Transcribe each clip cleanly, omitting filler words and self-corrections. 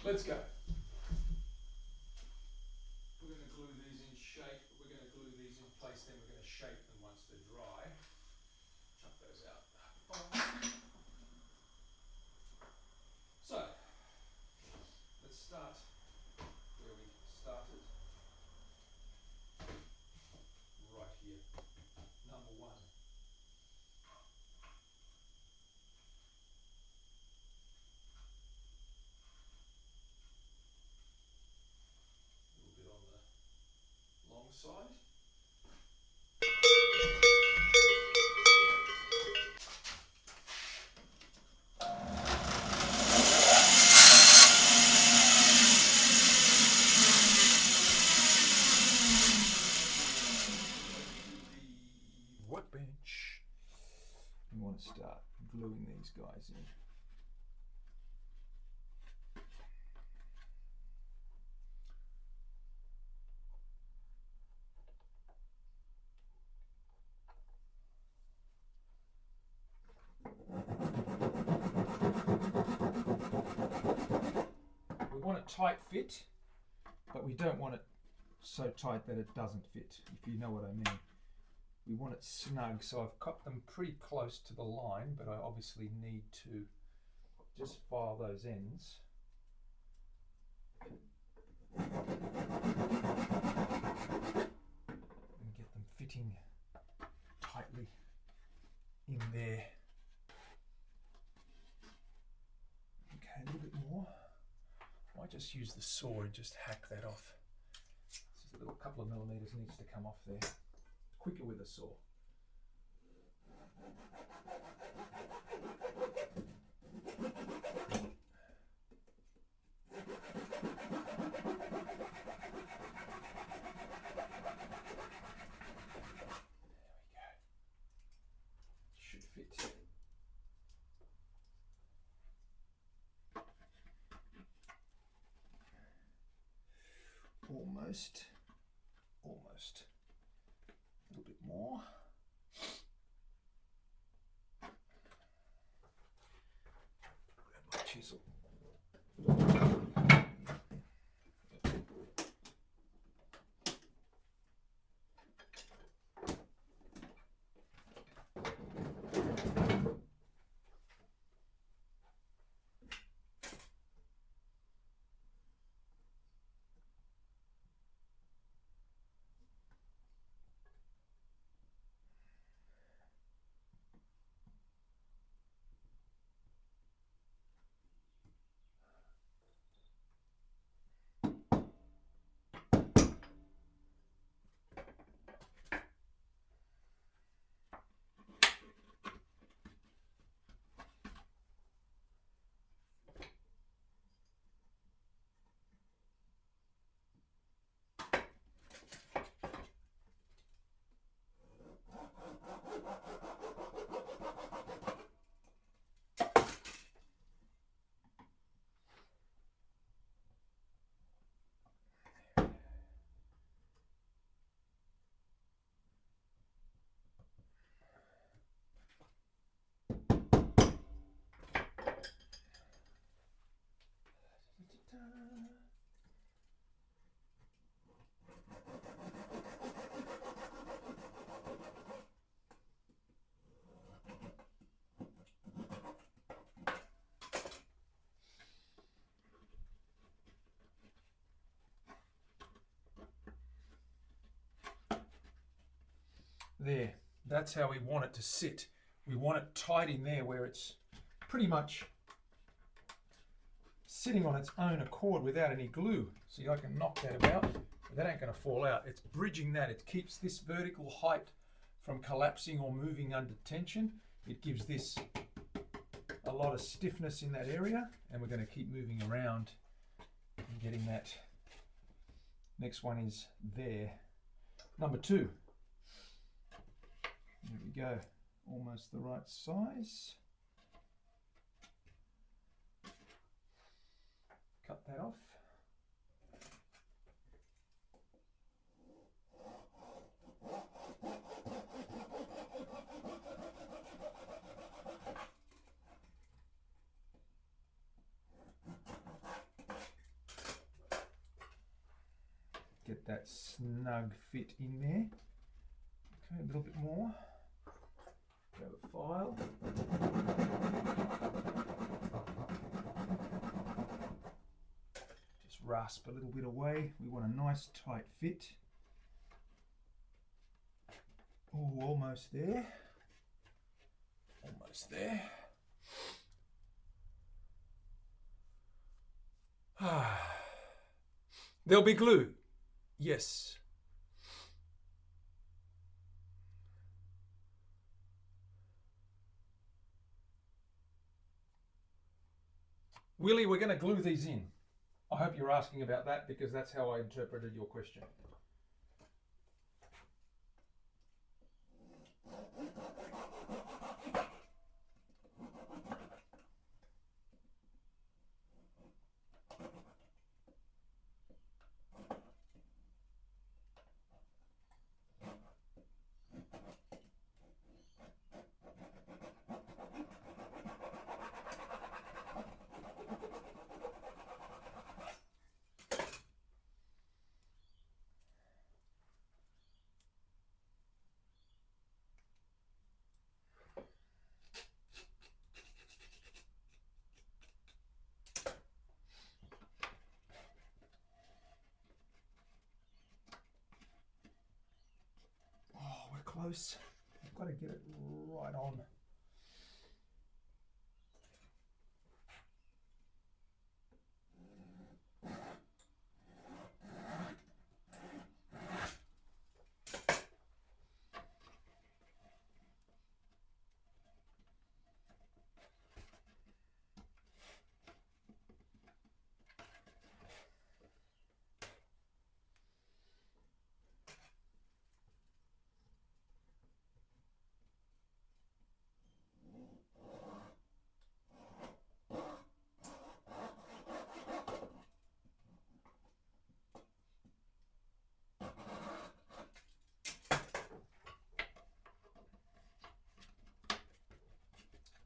Let's go. We're going to glue these in shape. We're going to glue these in place, then we're going to shape them once they're dry. Chuck those out. So, let's start where we started. Right here. Number one. Long side. The workbench. We want to start gluing these guys in. We want a tight fit, but we don't want it so tight that it doesn't fit, if you know what I mean. We want it snug, so I've cut them pretty close to the line, but I obviously need to just file those ends. And get them fitting tightly in there. Okay, a little bit more. I might just use the saw and just hack that off. Just a little couple of millimeters needs to come off there. Quicker with a saw. Almost. A little bit more. Grab my chisel. There, That's how we want it to sit. We want it tight in there where it's pretty much sitting on its own accord without any glue. See, I can knock that about, but that ain't going to fall out. It's bridging that. It keeps this vertical height from collapsing or moving under tension. It gives this a lot of stiffness in that area, and we're going to keep moving around and getting that. Next one is there. Number 2. There we go. Almost the right size. Cut that off. Get that snug fit in there. Okay, a little bit more. Grab a file. Just rasp a little bit away. We want a nice tight fit. Oh, almost there. Almost there. There'll be glue. Yes. Willie, we're going to glue these in. I hope you're asking about that because that's how I interpreted your question. Close. I've got to get it right on.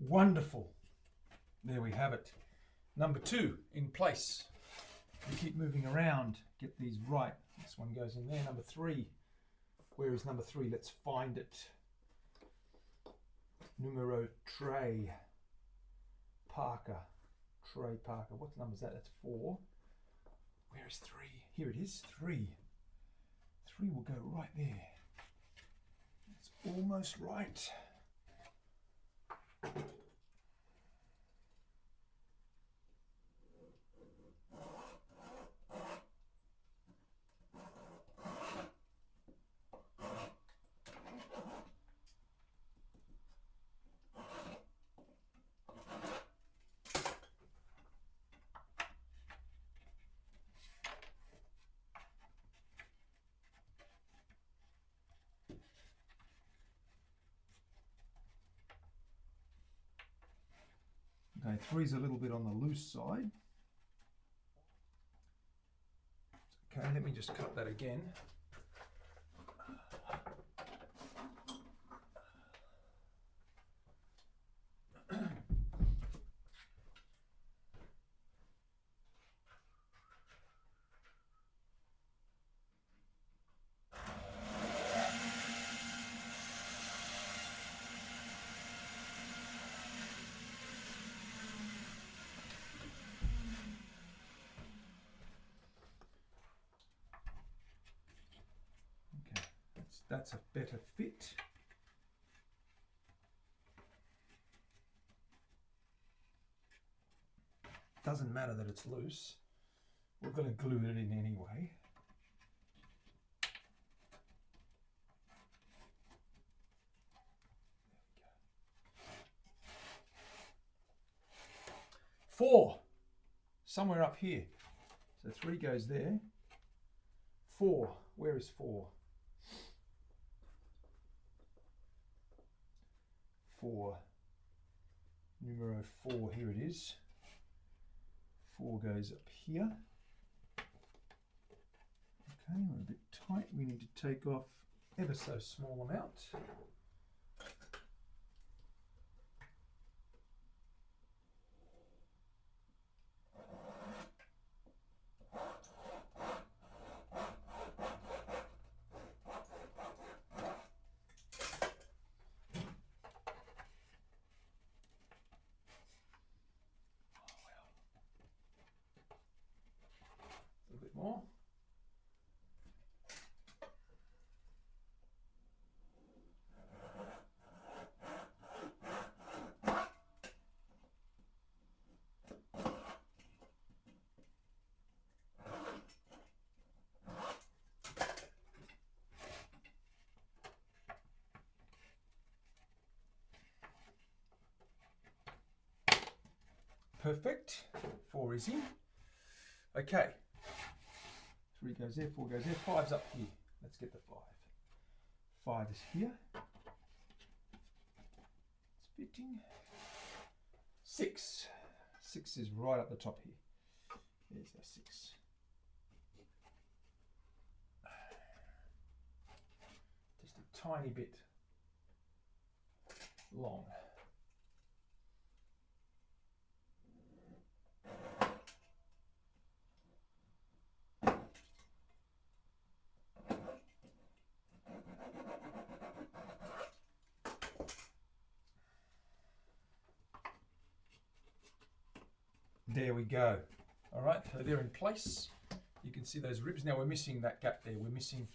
Wonderful. There we have it. Number 2 in place. We keep moving around, get these right. This one goes in there. Number 3. Where is number 3? Let's find it. Numero 3. Parker. Trey Parker. What number is that? That's 4. Where is 3? Here it is. 3. 3 will go right there. It's almost right. Okay, 3's a little bit on the loose side. Okay, let me just cut that again. That's a better fit. Doesn't matter that it's loose. We're going to glue it in anyway. Four, somewhere up here. So 3 goes there. 4, where is 4? 4, numero 4, here it is. 4 goes up here. Okay, we're a bit tight. We need to take off ever so small amount. A bit more. Perfect. 4 is in. Okay. 3 goes there, 4 goes there, 5's up here. Let's get the 5. 5 is here. It's fitting. 6. 6 is right up the top here. There's our 6. Just a tiny bit long. There we go. All right, so they're in place. You can see those ribs. Now we're missing that gap there. We're missing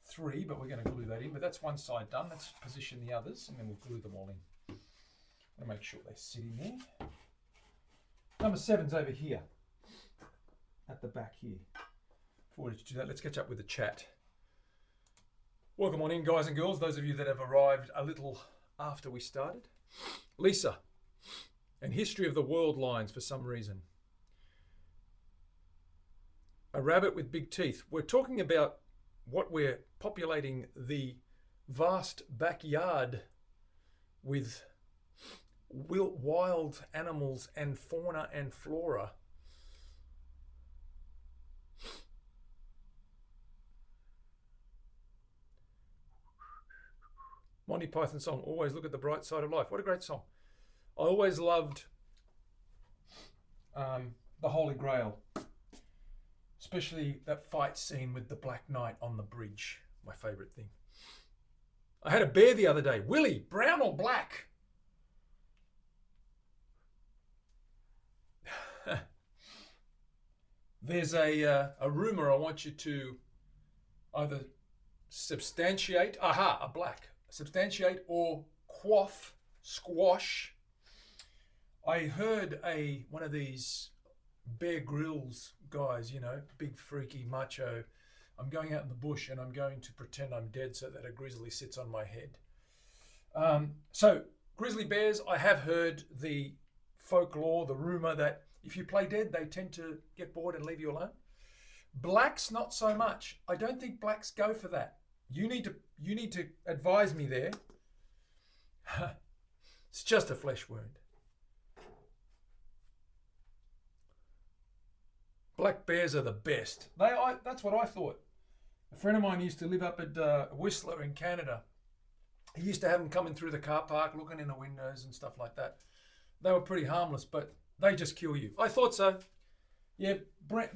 3, but we're going to glue that in. But that's one side done. Let's position the others, and then we'll glue them all in. I'm going to make sure they sit in there. Number 7's over here, at the back here. Before we do that, let's catch up with the chat. Welcome on in, guys and girls. Those of you that have arrived a little after we started. Lisa. And history of the world lines for some reason. A rabbit with big teeth. We're talking about what we're populating the vast backyard with wild animals and fauna and flora. Monty Python song, Always Look at the Bright Side of Life. What a great song. I always loved the Holy Grail, especially that fight scene with the Black Knight on the bridge. My favourite thing. I had a bear the other day. Willie, brown or black? There's a rumour I want you to either substantiate, a black, substantiate or squash. I heard one of these Bear Grylls guys, you know, big freaky macho. I'm going out in the bush and I'm going to pretend I'm dead so that a grizzly sits on my head. So grizzly bears, I have heard the folklore, the rumor that if you play dead, they tend to get bored and leave you alone. Blacks, not so much. I don't think blacks go for that. You need to advise me there. It's just a flesh wound. Black bears are the best. That's what I thought. A friend of mine used to live up at Whistler in Canada. He used to have them coming through the car park, looking in the windows and stuff like that. They were pretty harmless, but they just kill you. I thought so. Yeah, blacks